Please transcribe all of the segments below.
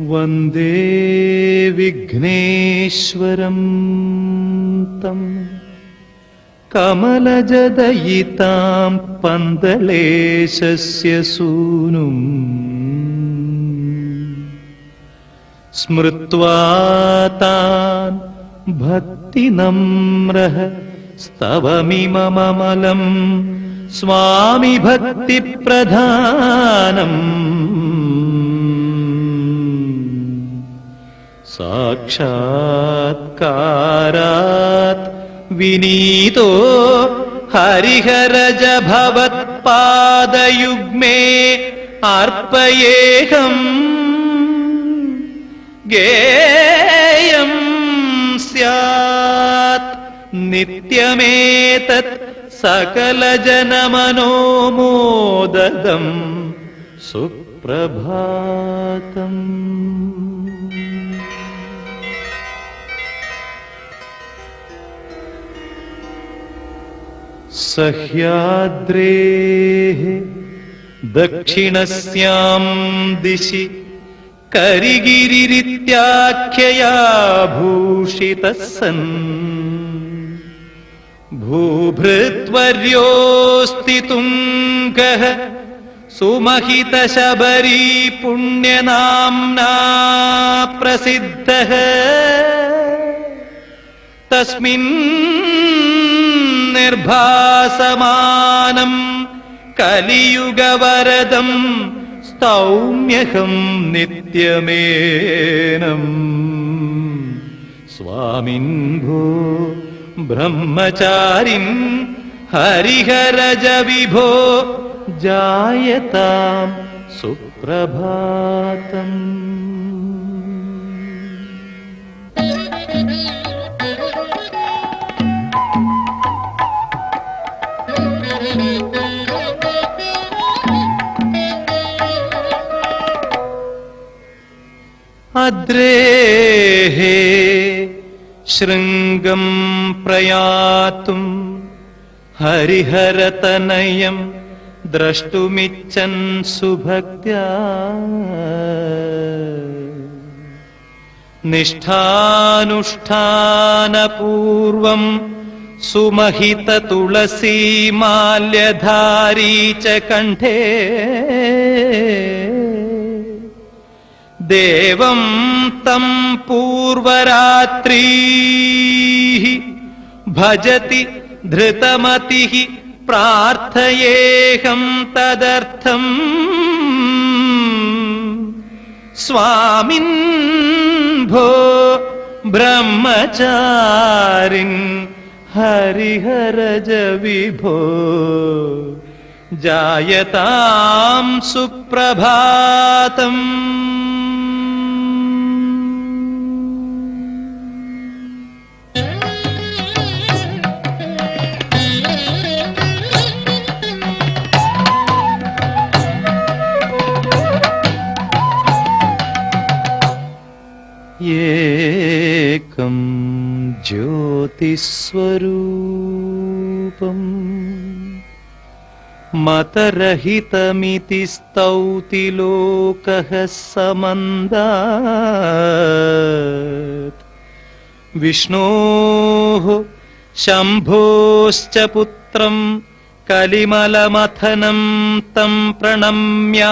വന്ദേ വിഘ്നേശ്വരം തം കമലജദയിതാം പന്തളേശസ്യ സൂനും സ്മൃത്വാ താൻ ഭക്തിനമ്രഃ സ്തവമിമമമലം സ്വാമി ഭക്തിപ്രധാനം സാക്ഷാത്കാരാത് വിനീതോ ഹരിഹരജ ഭവത്പാദയുഗ്മേ അർപ്പയേഹം ഗേയം സ്യാത് നിത്യമേതത് സകലജനമനോമോദം സുപ്രഭാതം. സഹ്യാദ്രേഃ ദക്ഷിണസ്യാം ദിശി കരിഗിരിരിത്യാഖ്യയാ ഭൂഷിതഃ സൻ ഭൂഭൃത്വർയോസ്തി തുംഗഃ സുമഹിതശബരീ പുണ്യനാംനാ പ്രസിദ്ധഃ തസ്മിൻ നിർഭാസമാനം കലിയുഗവരദം സ്തൗമ്യഹം നിത്യമേനം സ്വാമിൻ ഭോ ബ്രഹ്മചാരിൻ ഹരിഹരജ വിഭോ ജായതാം സുപ്രഭാതം. അദ്രേഃ ശൃംഗം പ്രയാതും ഹരിഹരതനയം ദ്രഷ്ടുമിച്ഛൻ സുഭക്ത്യാ നിഷ്ഠാനുഷ്ഠാനപൂർവം സുമഹിത തുളസീമാല്യധാരീ ച കണ്ഠേ ദേവം തം പൂർവരാത്രീഃ ഭജതി ധൃതമതിഃ പ്രാർത്ഥയേഹം തദർത്ഥം സ്വാമിൻ ഭോ ബ്രഹ്മചാരിൻ ഹരിഹരജ വിഭോ ജായതാം സുപ്രഭാതം. ഏകം ജ്യോതിസ്വരൂപം മതരഹിതമിതി സ്തൗതി ലോകഃ സമന്താത് വിഷ്ണോഃ ശംഭോശ്ച പുത്രം കലിമലമഥനം തം പ്രണമ്യാർത്തബന്ധും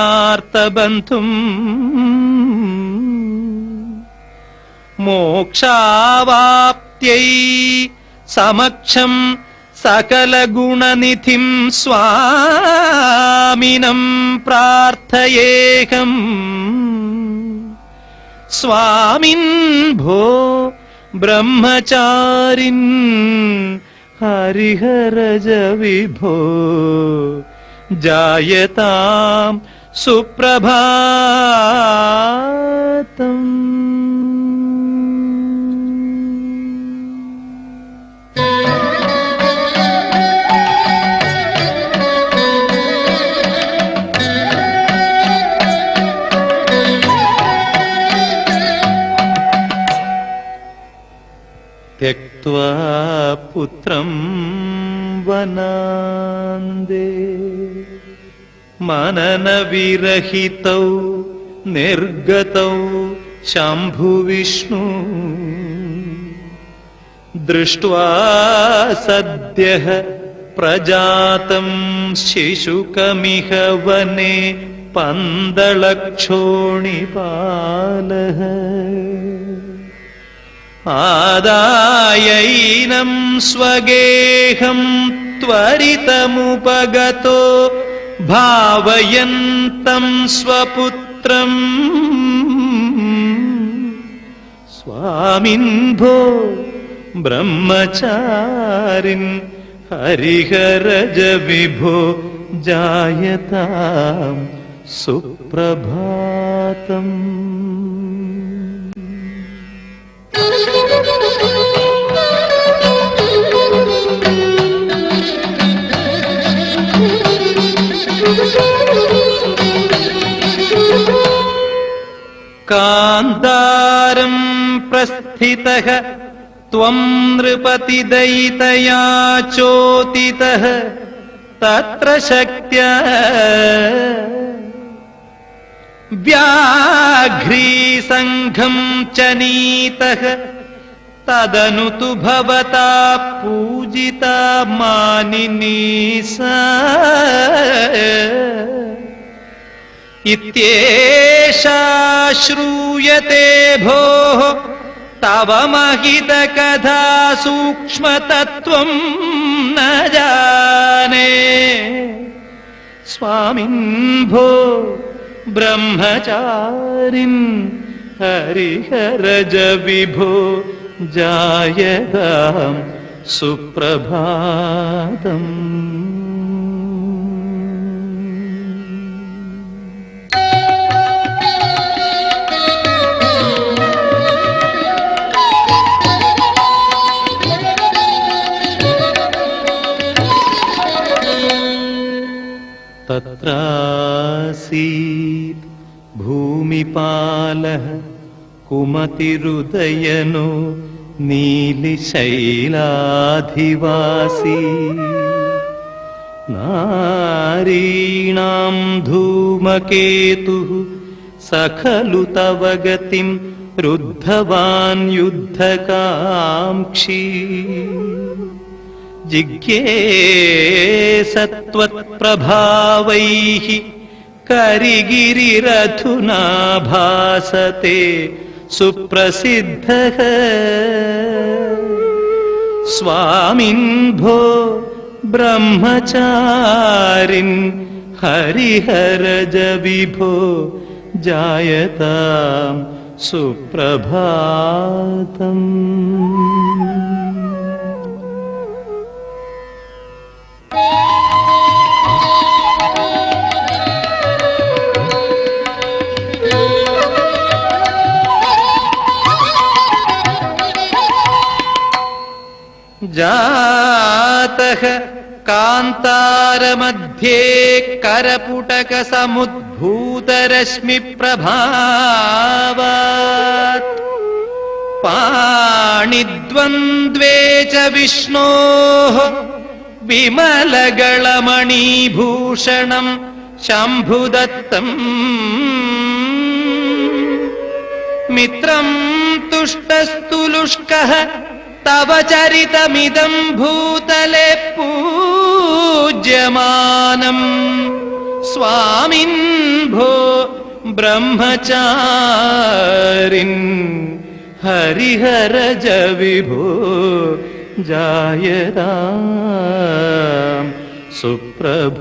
മോക്ഷാവാപ്ത്यै സമക്ഷം സകലഗുണനിധിം സ്വാമിനം പ്രാർത്ഥയേഹം സ്വാമിൻ ഭോ ബ്രഹ്മചാരിൻ ഹരിഹരജ വിഭോ ജായതാം സുപ്രഭാതം. त्यक्त्वा पुत्रं वनान्दे मननविरहितौ निर्गतौ शम्भुविष्णु दृष्ट्वा सद्यः प्रजातं शिशुकमिह वने पन्दलक्षोणिपालः आदायैनं स्वगेहं त्वरितमुपगतो भावयन्तं स्वपुत्रम् स्वामिन् भो ब्रह्मचारिन् हरिहरज विभो जायतां सुप्रभातम्। कान्तारं प्रस्थितः त्वं नृपतिदयितया चोदितः तत्र शक्त्या व्याघ्रीसङ्घं च नीतः तदनु तु भवता पूजिता मानिनी सा इत्येषा श्रूयते भोः तव महितकथा सूक्ष्मतत्त्वं न जाने स्वामिन् भो ब्रह्मचारिन् हरिहरज विभो जायतां सुप्रभातम्। तत्रासीत् भूमिपालः कुमतिरुदयनो नीलिशैलाधिवासी नारीणां धूमकेतुः स खलु तव गतिं रुद्धवान् युद्धकाङ्क्षी जिज्ञेसत्वत्प्रभावैः करिगिरिरधुना भासते सुप्रसिद्धः स्वामिन् भो ब्रह्मचारिन् हरिहरज विभो जायतां सुप्रभातम्। जातः कान्तारमध्ये करपुटकसमुद्भूतरश्मिप्रभावात् पाणिद्वन्द्वे च विष्णोः विमलगळमणिभूषणं शम्भुदत्तम् मित्रं तुष्टस्तुलुष्कः तव चरितमिदं भूतले पूज्यमानम् स्वामिन् भो ब्रह्मचारिन् हरिहरज विभो जायतां सुप्रभातम्।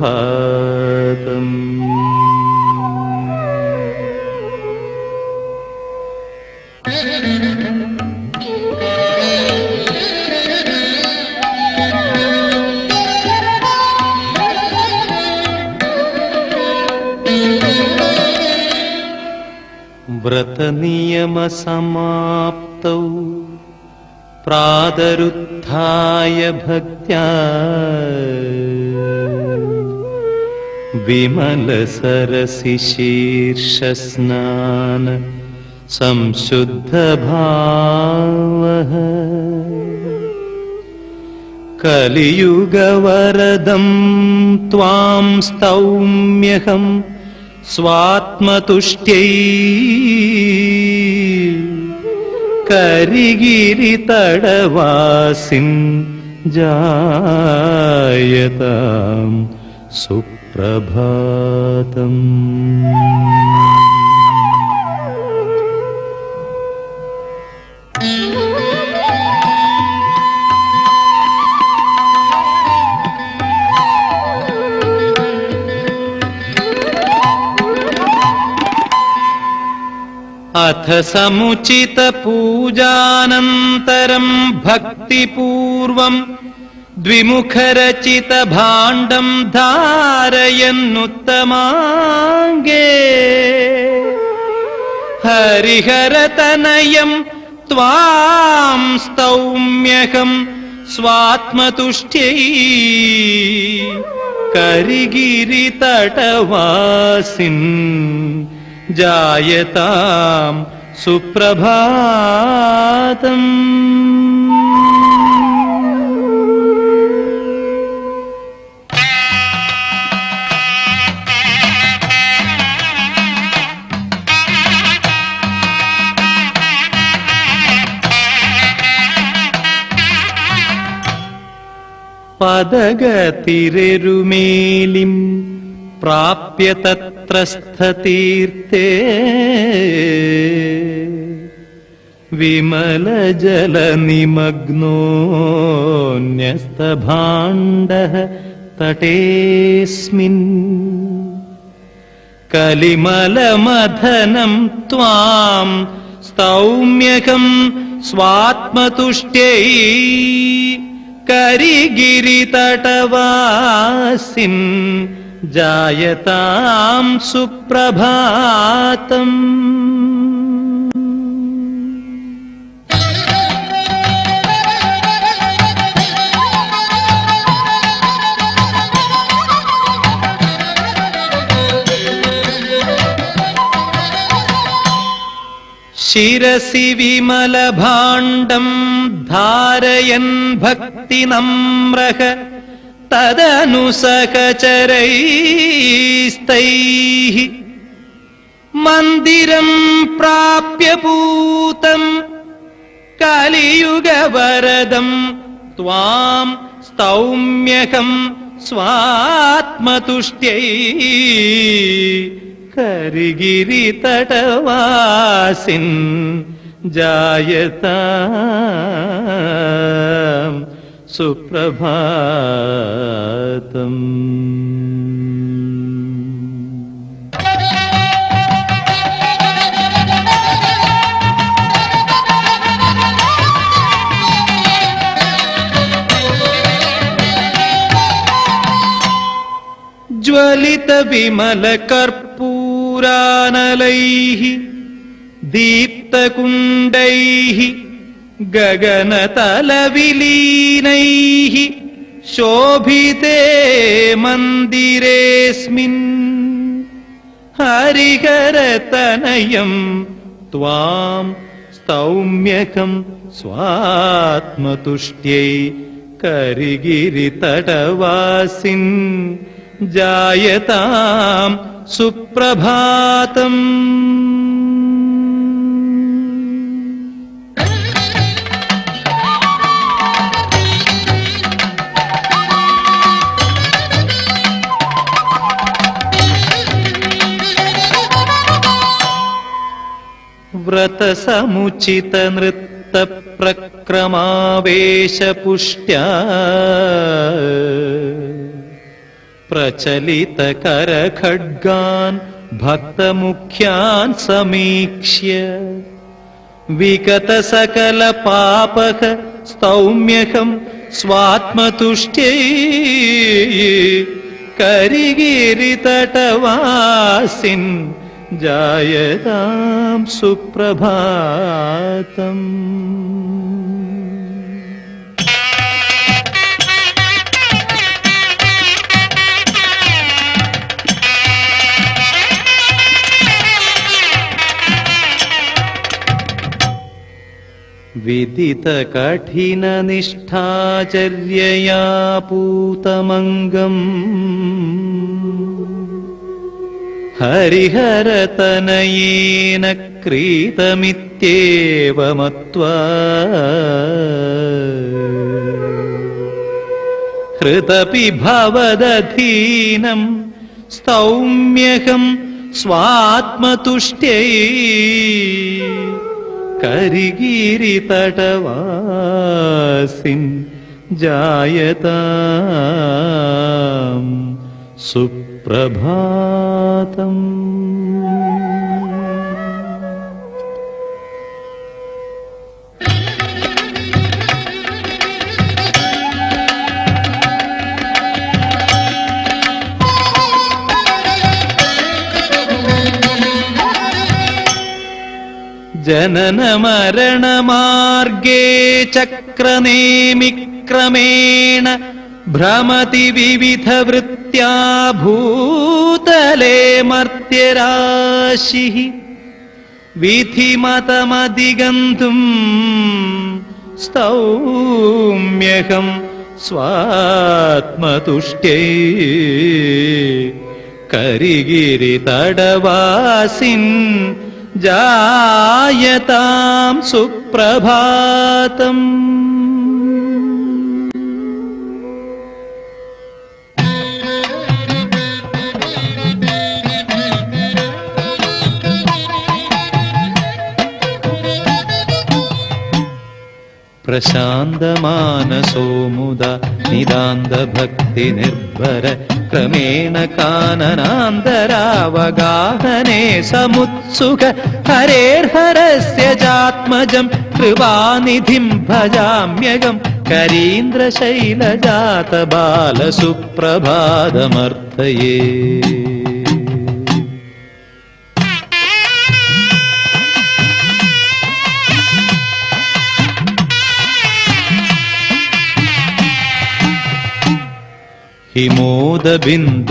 व्रतनियमसमाप्तौ प्रातरुत्थाय भक्त्या विमलसरसि शीर्षस्नान संशुद्धभावः कलियुगवरदं त्वां स्तौम्यहं स्वात्मतुष्ट्यै करिगिरितडवासिन् जायतां सुप्रभातम्। अथ समुचित पूजानन्तरं भक्तिपूर्वं द्विमुखरचित भाण्डं धारयन्नुत्तमाङ्गे हरिहरतनयं त्वां स्तौम्यहं स्वात्मतुष्ट्यै करिगिरितटवासिन् जायतां सुप्रभातम्। पदगतिरेरुमेलिं प्राप्य तत्रस्थतीर्थे विमलजलनिमग्नोऽन्यस्तभाण्डः तटेऽस्मिन् कलिमलमथनं त्वां स्तौम्यहं स्वात्मतुष्ट्यै करिगिरितटवासिन् जायतां सुप्रभातम्। शिरसि विमलभाण्डं धारयन् भक्तिनम्रः तदनु सहचरैस्तैः मन्दिरं प्राप्य पूतं कलियुगवरदं त्वां स्तौम्यहं स्वात्मतुष्ट्यै करिगिरितटवासिन् जायतां सुप्रभातम्। ज्वलित विमल कर्पूरानलैः दीप्तकुण्डैः गगनतलविलीनैः शोभिते मन्दिरेऽस्मिन् हरिहरतनयं त्वां स्तौम्यहं स्वात्मतुष्ट्यै करिगिरितटवासिन् जायतां सुप्रभातम्। व्रतसमुचित नृत्तप्रक्रमावेशपुष्ट्या प्रचलितकरखड्गान् भक्तमुख्यान् समीक्ष्य विगतसकलपापः स्तौम्यहं स्वात्मतुष्ट्यै करिगिरितटवासिन् जायतां सुप्रभातम्। വിദിതകഠിനനിഷ്ഠാചര്യയാ പൂതമംഗം ഹരിഹരതനയേന ക്രീതമിത്യേവ മത്വാ ഹൃതപി ഭവദധീനം സ്തൗമ്യഹം സ്വാത്മതുഷ്ട്യൈ കരിഗിരിതടവാസിൻ ജായതാം സുപ്രഭാതം. ജനനമരണമാർഗേ ചക്രനേമിക്രമേണ ഭ്രമതി വിവിധവൃത്യാ ഭൂതലേ മർത്യരാശിഃ വിധിമതമധിഗന്ധും സ്തൗമ്യഹം സ്വാത്മതുഷ്ട്യൈ കരിഗിരിതടവാസിൻ ജായതാം സുപ്രഭാതം. പ്രശാന്തമാനസോ മുദാ നിതാന്തഭക്തിനിർഭര ക്രമേണ കാനനാന്തരാവഗാഹനേ സമുത്സുക ഹരേർഹരസ്യ ചാത്മജം കൃപാനിധിം ഭജാമ്യഹം കരീന്ദ്രശൈലജാതബാലസുപ്രഭാതമർത്ഥയേ.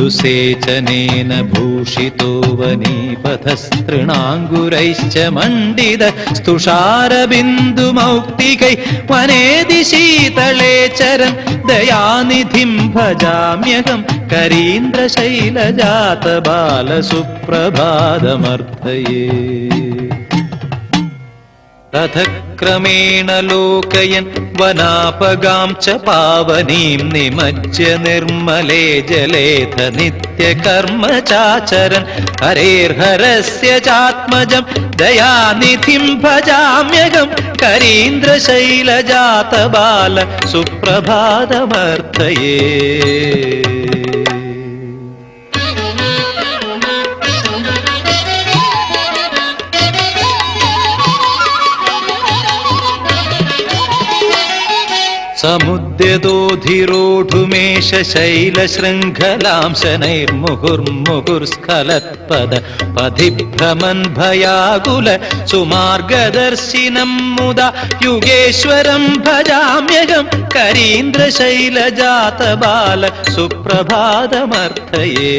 हिमोदबिन्दुसेचनेन भूषितो वनीपथस्तृणाङ्गुरैश्च मण्डित स्तुषारबिन्दुमौक्तिकैः वनेदि शीतले चरन् दयानिधिं भजाम्यहं करीन्द्रशैलजातबालसुप्रभातमर्थये. रथक्रमेण लोकयन् वनापगां च पावनीं निमज्य निर्मले जलेथ नित्यकर्म चाचरन् हरेर्हरस्य चात्मजं दयानिधिं भजाम्यहं करीन्द्रशैलजातबाल सुप्रभातमर्थये. समुद्यतोधिरोढुमेष शैलशृङ्खलां शनैर्मुहुर्मुहुर्स्खलत्पद पथिभ्रमन् भयाकुल सुमार्गदर्शिनं मुदा युगेश्वरं भजाम्यहं करीन्द्रशैलजातबाल सुप्रभातमर्थये.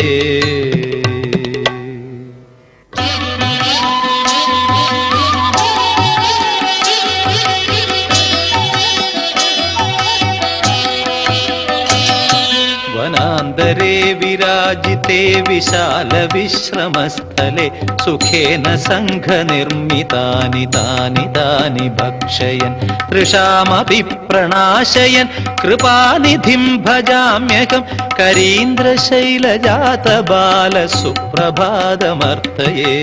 वनान्तरे विराजिते विशाल विश्रमस्थले सुखेन सङ्घनिर्मितानि तानि तानि भक्षयन् तृषामपि प्रणाशयन् कृपानिधिं भजाम्यहं करीन्द्रशैलजातबाल सुप्रभातमर्थये.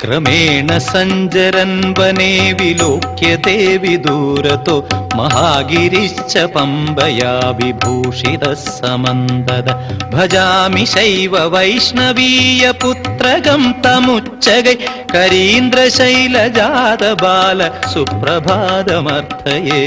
क्रमेण सञ्चरन् वने विलोक्यते विदूरतो महागिरिश्च पम्बया विभूषितः समन्दद भजामि शैव वैष्णवीयपुत्रगं तमुच्चगै करीन्द्रशैलजातबाल सुप्रभातमर्थये.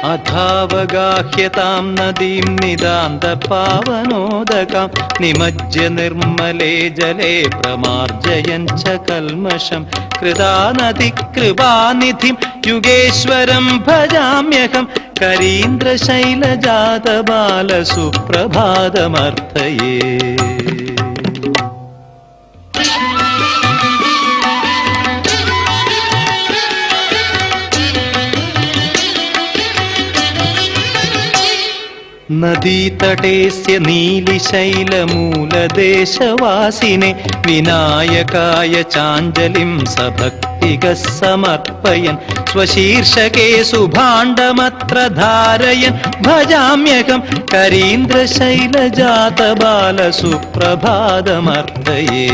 अथ भावगाह्यतां नदीं निदान्तपावनोदकां निमज्य निर्मले जले प्रमार्जयन् च कल्मषं कृतानतिकृपानिधिं युगेश्वरं भजाम्यहं करीन्द्रशैलजातबालसुप्रभातमर्थये। नदीतटेस्य नीलिशैलमूलदेशवासिने विनायकाय चाञ्जलिं सभक्तिगः समर्पयन् स्वशीर्षके शुभाण्डमत्र धारयन् भजाम्यहं करीन्द्रशैलजातबालसुप्रभातमर्थये।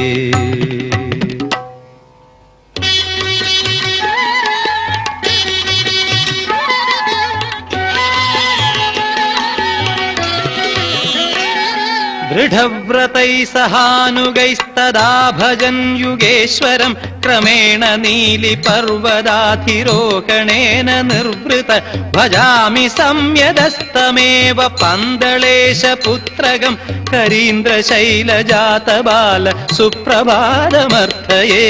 दृढव्रतैः सहानुगैस्तदा भजन् युगेश्वरं क्रमेण नीलिपर्वताधिरोहणेन निर्वृत भजामि संयदस्तमेव पन्दलेशपुत्रगं करीन्द्रशैलजातबाल सुप्रभातमर्थये।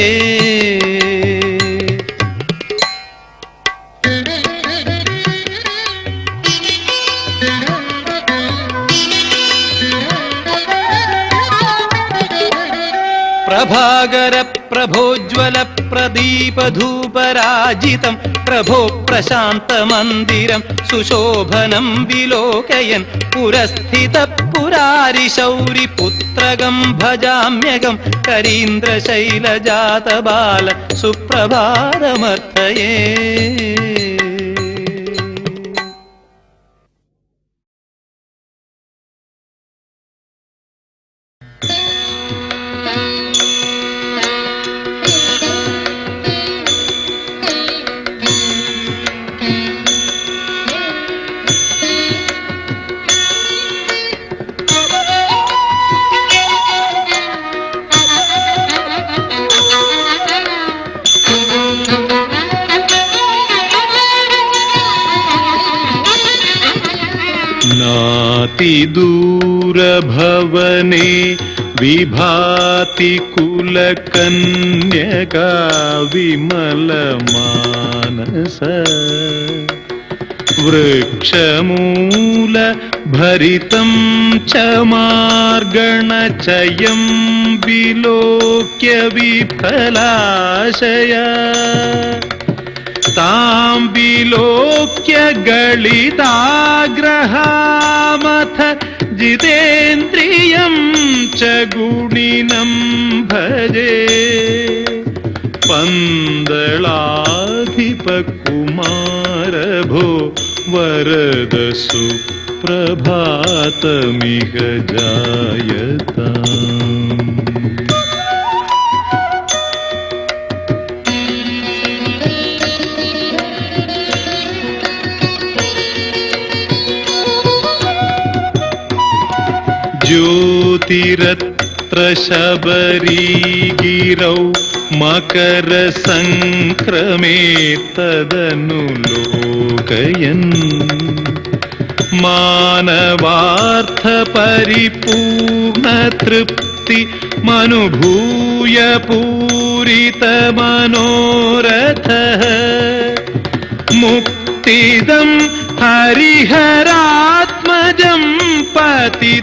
प्रभाकर प्रभोज्वल प्रदीप धूपराजितं प्रभो प्रशान्त मंदिरं सुशोभनं विलोकयन् पुरस्थित पुरारि शौरि पुत्रगं भजाम्यहं करीन्द्रशैलजातबाल सुप्रभातमर्थये। नातिदूरभवने विभाति कुलकन्यका विमलमानस वृक्षमूल भरितं च मार्गणचयं विलोक्य विफलाशया तां विलोक्य गलिताग्रहामथ जितेन्द्रियं च गुणिनं भजे पन्दलाधिपकुमार भो वरद सुप्रभातमिह जायताम्। ज्योतिरत्र शबरीगिरौ मकर संक्रमे तदनुलोकयन् मानवार्थ परिपूर्ण तृप्ति मनुभूय पूरित मनोरथः मुक्तिदं हरिहरात्मजं पतितरक्षकं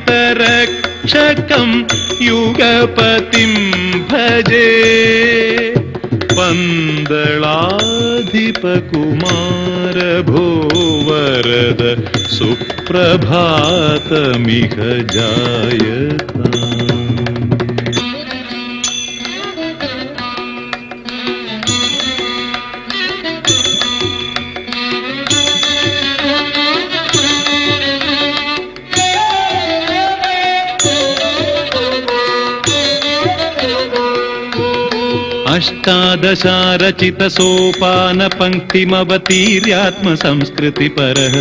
युगपतिं भजे पन्दलाधिपकुमार भो वरद सुप्रभातमिह जायताम्। अष्टादशारचित सोपान पंक्तिमवतीर्यात्मसंस्कृतिपरः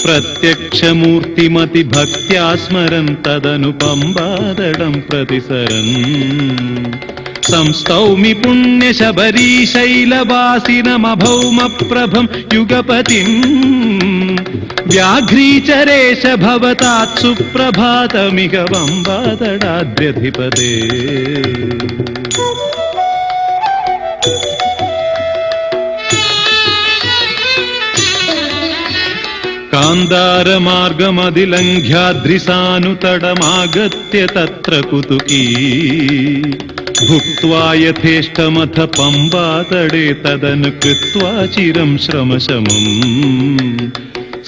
प्रत्यक्षमूर्तिमति भक्त्या स्मरन् तदनुपम्बादडं प्रतिसरन् സംസ്തൗമി പുണ്യശബരീശൈലവാസിനമഭൗമപ്രഭം യുഗപതിം വ്യാഘ്രീചരേശ ഭവതാത് സുപ്രഭാതമിക വമ്പാതടാദ്ര്യധിപതേ. കാന്താരമാർഗമതിലംഘ്യാദ്രിസാനുതടമാഗത്യ തത്ര കുതുകീ ഭുക്ത്വാ യഥേഷ്ടമഥ പമ്പാതടേ തദനുകൃത്വാ ചിരം ശ്രമശമം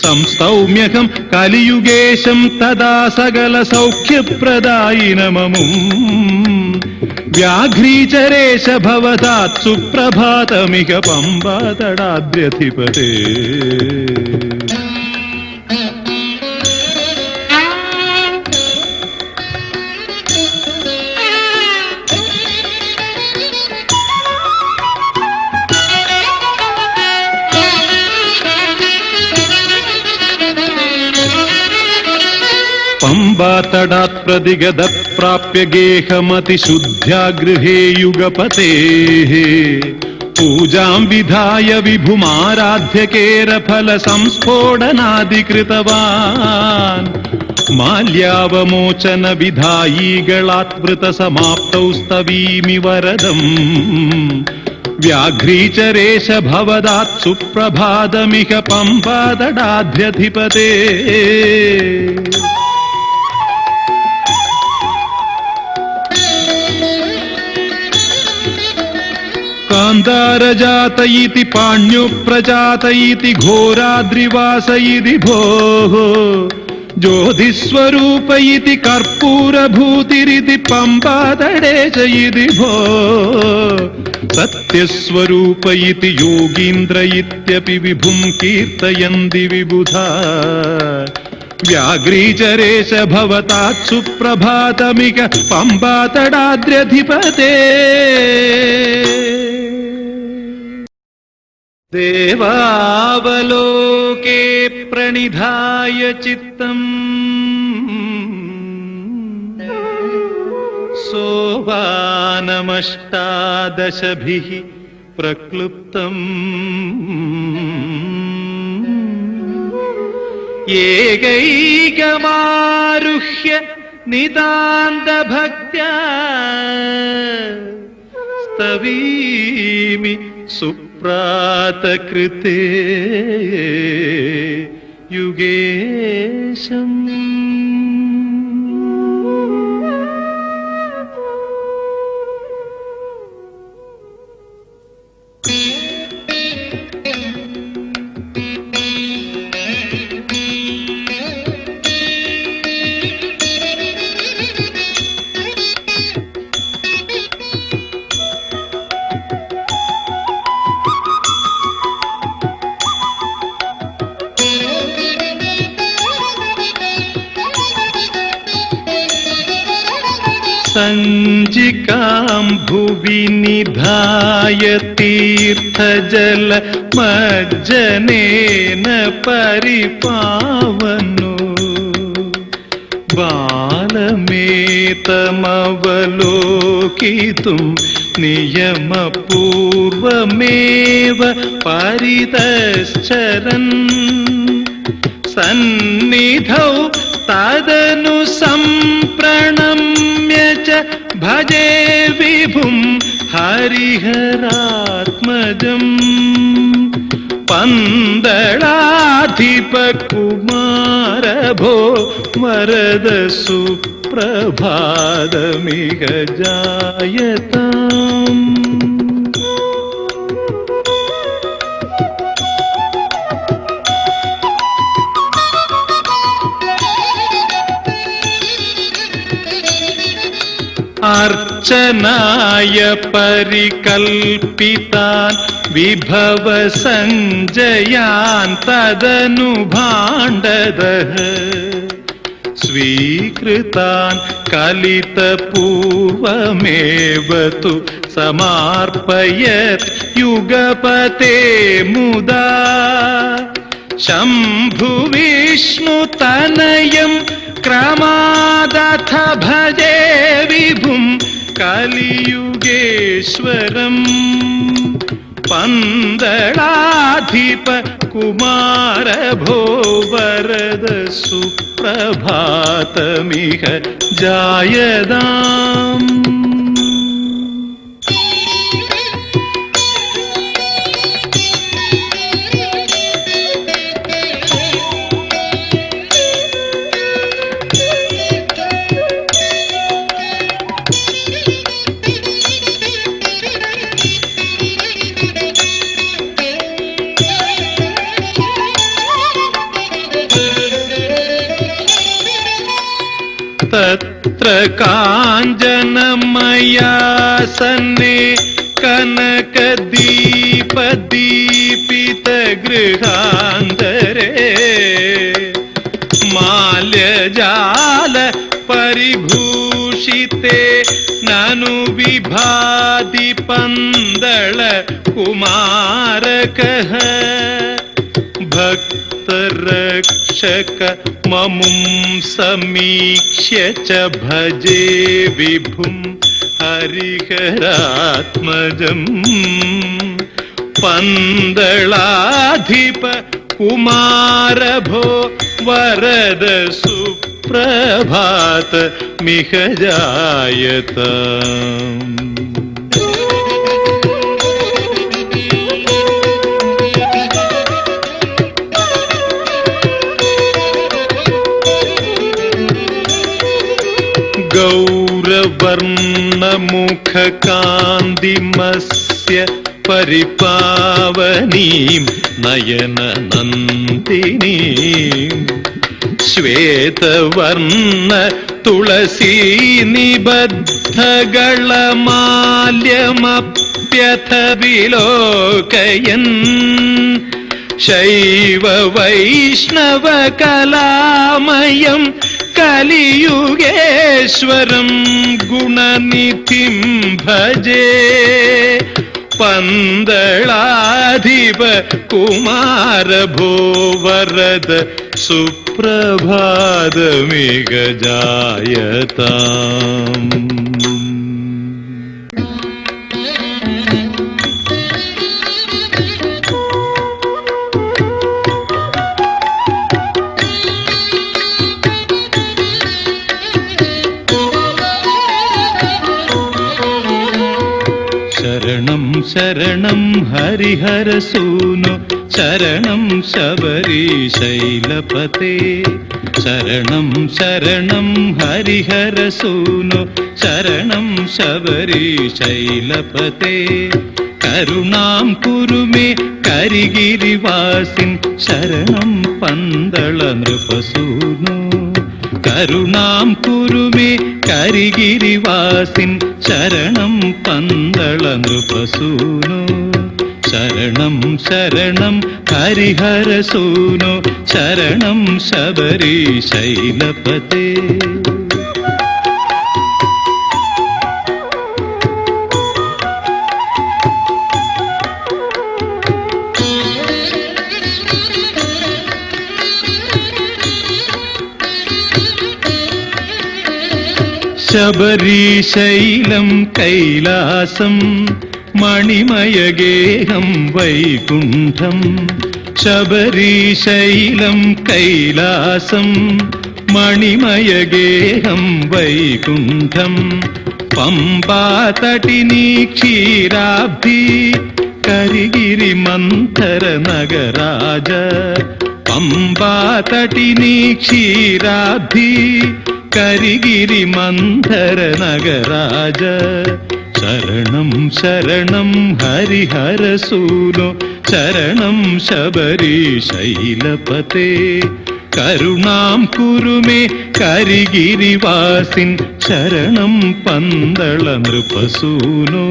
സംസ്തൗമ്യഹം കലിയുഗേശം തദാ സകല സൗഖ്യപ്രദായിനമമും വ്യാഘ്രീചരേശ ഭവതാത് സുപ്രഭാതമിക പമ്പാതടാദ്ര്യധിപതേ. പമ്പാതടാത് പ്രതിഗത പ്രാപ്യ ഗേഹമതിശുദ്ധ്യാ ഗൃഹേ യുഗപതേഃ പൂജാം വിധായ വിഭുമാരാധ്യ കേരഫല സംസ്ഫോടനാദികൃതവാൻ മാല്യാവമോചന വിധായീകളാത്മൃത സമാപ്തൗ സ്തവീമി വരദം വ്യാഘ്രീചരേശ ഭവതാത് സുപ്രഭാതമിക പമ്പാതടാദ്ര്യധിപതേ. കാന്താരജാത ഇതി പാണ്യോ പ്രജാത ഇതി ഘോരാദ്രിവാസ ഇതി ഭോഃ ജ്യോതിസ്വരൂപ ഇതി കർപ്പൂരഭൂതിരിതി പമ്പാതടേശ ഇതി ഭോഃ സത്യസ്വരൂപ ഇതി യോഗീന്ദ്ര ഇത്യപി വിഭും കീർത്തയന്തി വിബുധാ വ്യാഘ്രീചരേശ ഭവതാത് സുപ്രഭാതമിക പമ്പാതടാദ്ര്യധിപതേ. ദേവാവലോകേ പ്രണിധായ ചിത്തം സോപാനമഷ്ടാദശഭിഃ പ്രക്ലുപ്തം ഏകൈകമാരുഹ്യ നിതാന്തഭക്ത്യാ സ്തവീമി സുപ്രാതകൃതേ യുഗേശം. സഞ്ചികാം ഭുവി നിധായ തീർത്ഥജല മജ്ജനേന പരിപാവനോ ബാലമേതമവലോകിതും നിയമപൂർവമേവ പരിതശ്ചരൻ സന്നിധൗ തദനു സംപ്രണമ്യ ച ഭജേ വിഭും ഹരിഹരാത്മജം പന്തളാധിപകുമാരഭോ വരദ സുപ്രഭാതമിക ജായതാം. അർച്ചനായ പരികൽപ്പിതാൻ വിഭവ സഞ്ജയാൻ തദനു ഭാണ്ഡദഃ സ്വീകൃതാൻ കലിതപൂർവമേവ തു സമാർപ്പയത് യുഗപതേ മുദാ ശംഭുവിഷ്ണുതനയം ക്രമാദഥ ഭജേ വിഭും കലിയുഗേശ്വരം പന്തളാധിപ കുമാര ഭോ വരദ സുപ്രഭാതമിഹ ജായതാം. തത്ര കാഞ്ചനമയാസന്നെ കനകദീപദീപിതഗൃഹാന്തരേ മാല്യജാല പരിഭൂഷിതേ നനു വിഭാതി പന്തള കുമാരകഃ ഭക്തരക്ഷക മമും സമീക്ഷ്യ ച ഭജേ വിഭും ഹരിഹരാത്മജം. പന്തളാധിപ കുമാര ഭോ വരദ സുപ്രഭാത മിഹ ജായതാം. ഗൗരവർണ്ണമുഖകാന്തിമസ്യ പരിപാവനീം നയനനന്ദിനീം ശ്വേതവർണ്ണ തുളസീ നിബദ്ധകളമാല്യമപ്യഥ വിലോകയൻ ശൈവ വൈഷ്ണവ കലാമയം കലിയുഗേശ്വരം ഗുണനിധിം ഭജേ. പന്തളാധിപ കുമാര ഭോ വരദ സുപ്രഭാതമിഹ ജായതാം. ശരണം ശരണം ഹരിഹരസൂനു ശരണം ശബരീശൈലപതേ. ശരണം ശരണം ഹരിഹരസൂനു ശരണം ശബരീശൈലപതേ. കരുണാം കുരുമേ കരിഗിരിവാസിൻ ശരണം പന്തള നൃപസൂനു. കരുണാം കുരുമേ കരിഗിരിവാസിൻ ശരണം പന്തള നൃപസൂനു. ശരണം ശരണം ഹരിഹരസൂനു ശരണം ശബരീശൈലപതേ. ശബരീശൈലം കൈലാസം മണിമയഗേഹം വൈകുണ്ഠം. ശബരീശൈലം കൈലാസം മണിമയഗേഹം വൈകുണ്ഠം. പമ്പാതടിനീ ക്ഷീരാബ്ധി കരിഗിരി മന്ധര നഗരാജ. പമ്പാതടിനീ ക്ഷീരാബ്ധി കരിഗിരി മന്ധര നഗരാജ. ശരണം ശരണം ഹരിഹരസൂനു ശരണം ശബരീശൈലപതേ. കരുണാം കുരുമേ കരിഗിരിവാസിൻ ശരണം പന്തള നൃപസൂനു.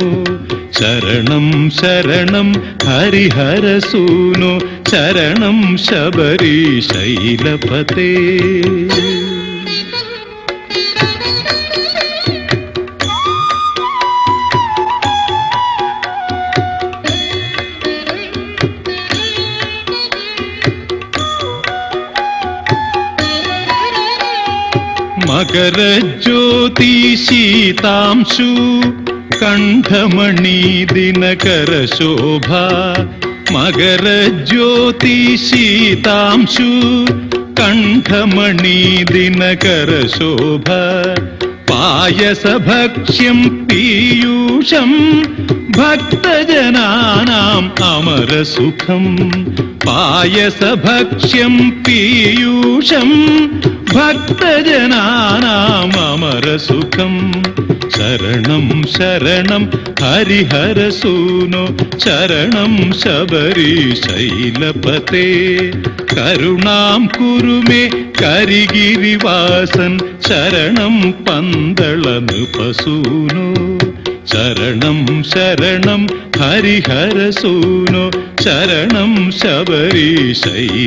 ശരണം ശരണം ഹരിഹരസൂനു ശരണം ശബരീശൈലപതേ. മകരജ്യോതി ശീതാംശു കണ്ഠമണി ദിനകര ശോഭ മകരജ്യോതി ശീതാംശു കണ്ഠമണി ദിനകര ശോഭ പായസഭക്ഷ്യം പീയൂഷം ഭക്തജനാനാം അമരസുഖം പായസഭക്ഷ്യം പീയൂഷം ഭക്തജനാനാം അമരസുഖം ശരണം ശരണം ഹരിഹരസൂനോ ശരണം ശബരീശൈലപതേ കരുണാം കുരുമേ കരിഗിരിവാസൻ ശരണം പന്തള നൃപസൂനോ ശരണം ശരണം ഹരിഹരസൂനോ ശരണം ശബരീശൈലപതേ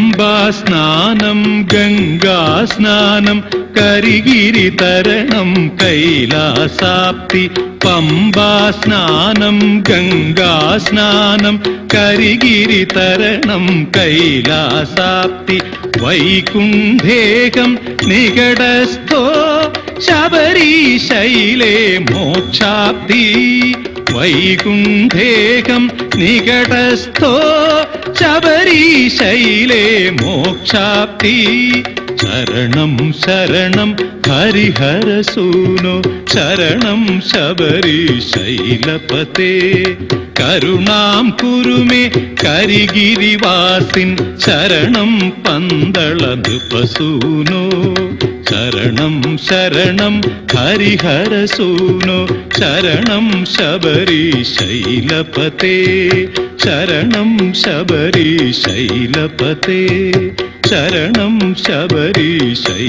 പമ്പാസ്നാനം ഗംഗാസ്നാനം കരിഗിരിതരണം കൈലാസാപ്തി പമ്പാസ്നാനം ഗംഗാസ്നാനം കരിഗിരിതരണം കൈലാസാപ്തി വൈകുണ്ഠേകം നികടസ്ഥോ ശബരീശൈലേ മോക്ഷാപ്തി വൈകുണ്ഠേകം നികടസ്ഥോ ശബരീശൈലേ മോക്ഷാപ്തി ശരണം ശരണം ഹരിഹരസൂനോ ശരണം ശബരീശൈലപതേ കരുണാം കുരുമേ കരിഗിരിവാസിൻ ശരണം പന്തള നൃപസൂനോ ശരണം ശരണം ഹരിഹരസൂനോ ശരണം ശബരീശൈലപതേ ശരണം ശബരീശൈലപതേ ശരണം ശബരീശൈലപതേ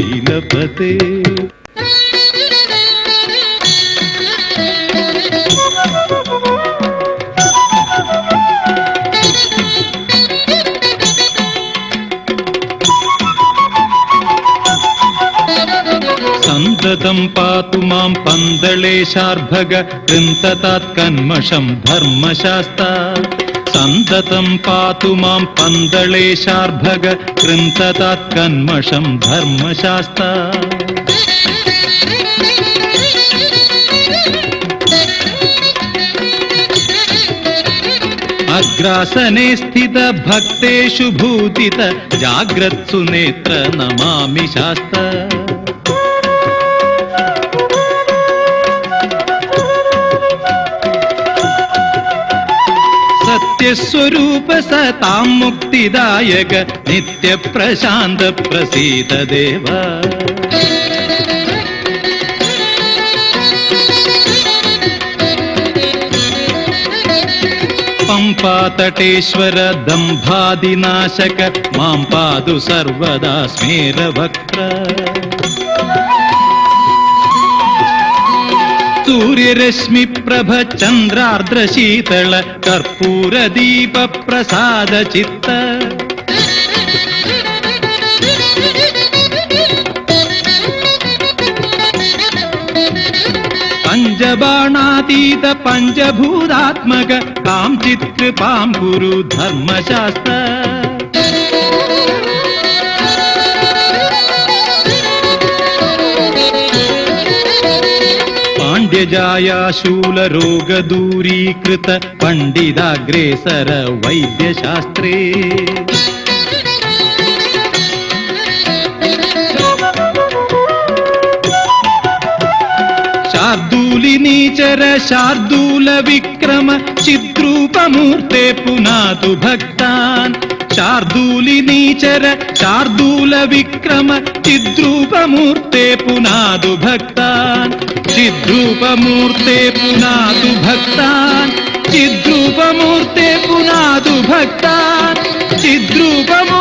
സന്തതം പാതു മാം പന്തളേശാർഭക കൃന്തതാത് കന്മഷം ധർമ്മശാസ്ത സന്തതം പാതു മാം പന്തളേശാർഭക കൃന്തതാത് കന്മഷം ധർമ്മശാസ്ത അഗ്രാസനെ സ്ഥിത ഭക്തേഷു ഭൂതിത ജാഗ്രത്സു നേത്ര നമാമി ശാസ്ത സത്യസ്വരൂപ സതാം മുക്തിദായക നിത്യപ്രശാന്ത പ്രസീദ ദേവ പമ്പാതടേശ്വര ദംഭാദിനാശക മാം പാതു സർവദാ സ്മേരവക്ത്ര സൂര്യരശ്മി പ്രഭ ചന്ദ്രാർദ്ര ശീതള കർപ്പൂര ദീപ പ്രസാദ ചിത്ത പഞ്ചബാണാതീത പഞ്ചഭൂതാത്മക കാം ചിത്കൃപാം ഗുരു ധർമ്മശാസ്ത്ര പാണ്ഡ്യജായാശൂലരോഗദൂരീകൃത പണ്ഡിതാഗ്രേസര വൈദ്യശാസ്ത്രേ ശാർദൂലിനീചര ശാർദൂല വിക്രമ ചിദ്രൂപമൂർത്തെ പുനാതു ഭക്താൻ ശാർദൂലിനീചര ശാർദൂല വിക്രമ ചിദ്രൂപമൂർത്തെ പുനാതു ഭക്താൻ ചിദ്രൂപമൂർത്തെ പുനാതു ഭക്താൻ ചിദ്രൂപമൂർത്തെ പുനാതു ഭക്താൻ ചിദ്രൂപമൂർത്തെ